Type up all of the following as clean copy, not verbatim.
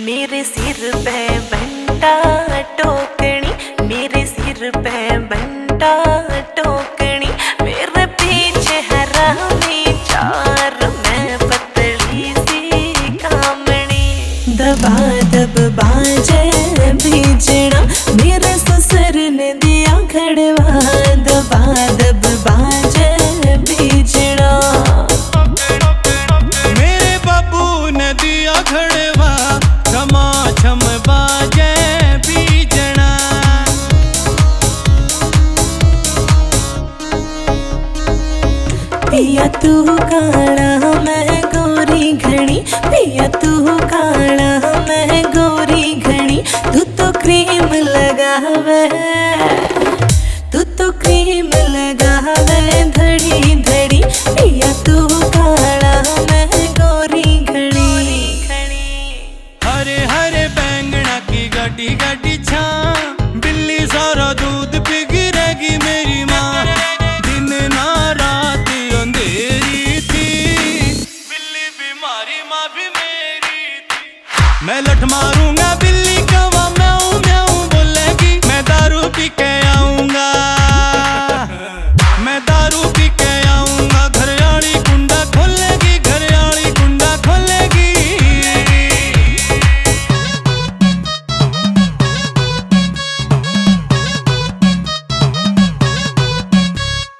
मेरे सिर पे बंटा टोकनी, मेरे सिर पे बंटा टोकनी, मेरे पीछे हरामी चार, मैं पतली सी कामणी। दबा दब बाजे बीजना, मेरे ससुर ने दिया खड़वा, दबा दब बाजे बीजना। मेरे बाबू ने दिया खड़वा, छमा छम बाजे बीजना। पिया तू काला मैं गोरी घड़ी, पिया तू काला मैं गोरी घड़ी, तू तो क्रीम लगावे, तू तो क्रीम लगावे धड़ी धड़ी, पिया तू काला मैं गोरी घड़ी। हरे हरे बैंगना की गड्डी गड्डी छा, बिल्ली सारा दूध पी गिरेगी मेरी माँ। दिन ना रात अंधेरी थी, बिल्ली बीमारी माँ भी मेरी थी। मैं लठ मारूंगा बिल्ली कवा म्याऊं म्याऊं बोलेगी, मैं दारू पी के आऊंगा, मैं दारू पी के आऊंगा। घरयाली कुंडा खोलेगी, घरयाली कुंडा खोलेगी।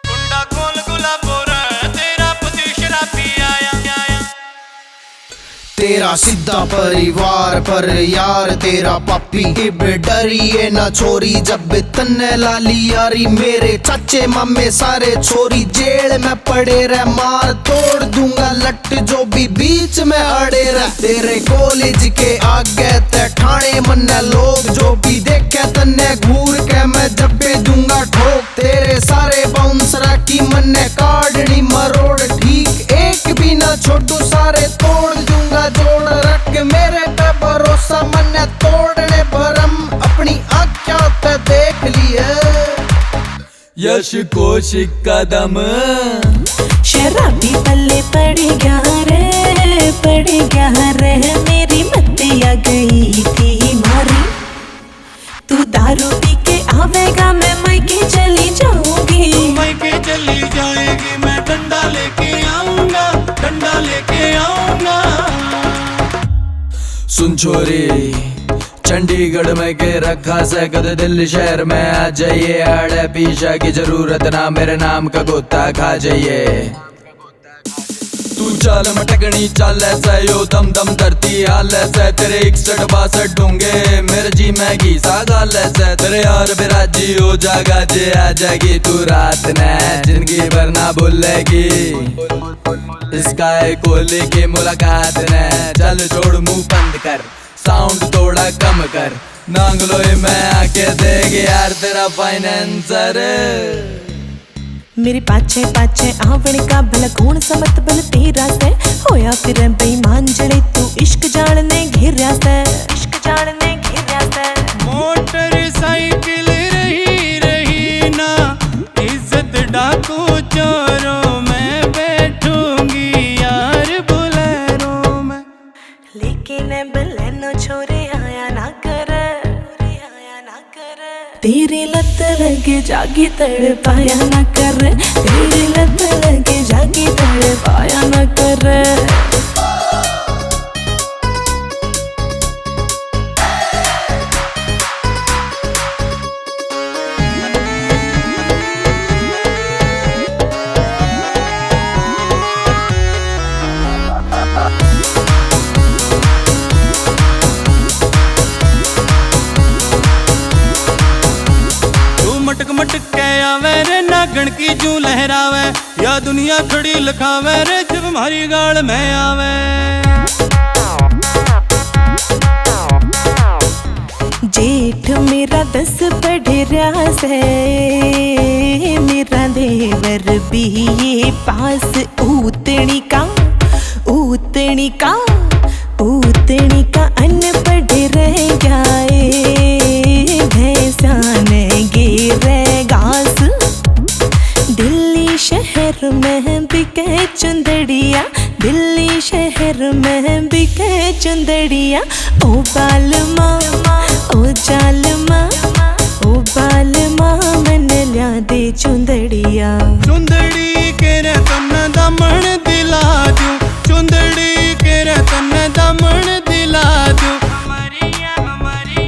कुंडा खोल गुलाबोरा, तेरा पति शराबी आया। तेरा सीधा परिवार पर यार तेरा पापी, इब डरिए ना छोरी जब तन्ने लाली यारी। मेरे चाचे मामे सारे छोरी जेल में पड़े रह, मार तोड़ दूंगा लट जो भी बीच में अड़े रह। तेरे कॉलेज के आगे ते ठाणे मन्ने लोग, जो भी देखे तन्ने घूर के मैं जब्बे दूंगा ठोक। तेरे सारे बाउंसरा की मन्ने काटनी मरोड़, ठीक एक भी ना छोटू सारे तोड़ दूंगा जोड़। रख मेरे पे भरोसा मन्ने तोड़ने भरम, अपनी आँखों ते देख लिए यश कौशिक कदम। शराबी पल्ले पड़ गया रे, पड़ गया रे, मेरी मतिया गई थी मारी। तू दारू पी के आवेगा, मैं मायके चली जाऊंगी, तू मायके चली जाएगी, मैं डंडा लेके आऊंगा, डंडा लेके आऊंगा। सुन छोरी, चंडीगढ़ में के रखा से कद दिल्ली शहर में आ जाइए। आड़े पीछा की जरूरत ना, मेरे नाम का गोता खा जाइए। तू चाल मटकनी चाल ऐसा यो दम दम धरती हाल ऐसा, तेरे 61-62 दूंगे मेरे जी में घी सा गाल ऐसा। तेरे यार बिराजी हो जागा जे आ जाएगी तू रात ने, जिंदगी भर ना भूलेगी इसका कोहली की मुलाकात ने। चल छोड़ मुंह बंद कर, साउंड थोड़ा कम कर, नांगलोई में आके देगी यार तेरा फाइनेंसर। मेरे पाछे पाछे आवण का भला कौन समत बल तेरा से, होया फिर बेईमान जड़े तू इश्क जाने घेरा से, इश्क जाने घेरा से। मोटरसाइकिल रही रही ना, इज्जत डाकू चोरों में बैठूंगी यार बोलेरो में। लेकिन बलेनो छोरे आया ना कर, आया ना कर। तेरी लत लगे जागी तड़ पाया ना कर, तेरी लत लगे जागी तड़ पाया ना कर। मटक मटक के आवे रे, नागण की जू लहरावे, या दुनिया खड़ी लखावे रे जब हमारी गाल में आवे। जेठ मेरा 10 पढ़ रहा से, मेरा देवर भी ये पास। ऊतनी का ऊतनी का ऊतनी का अनपढ़ रह जाए, भैंसान गिरे घास। दिल्ली शहर में बिके चुंदड़िया, दिल्ली शहर में बिके चुंदड़िया। चुंदड़िया ओ बालमा ओ जालमा ओ बालमा मन ल्या दे चुंदड़िया चुंदड़ी के रे तन दमन दिला दूं चुंदड़ी के रे तन दमन दिला दूं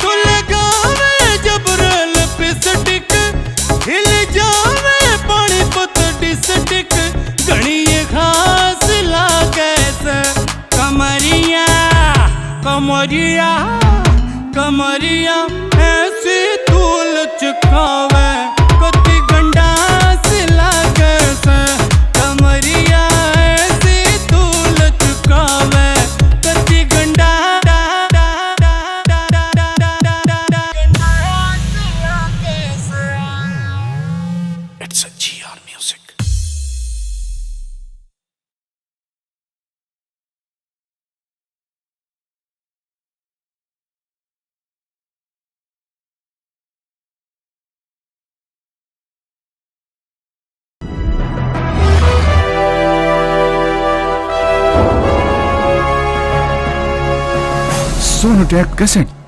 तू लगावे जबरल पिस्टिक हिल जावे पानी पुत डिस्टिक घणी ये खास लागे से कमरिया कमरिया कमरिया ऐसी तूल चुकावे कति गंडास लागे से कमरिया ऐसी तूल चुकावे कति गंडा It's a GR Music. Sonotech cassette.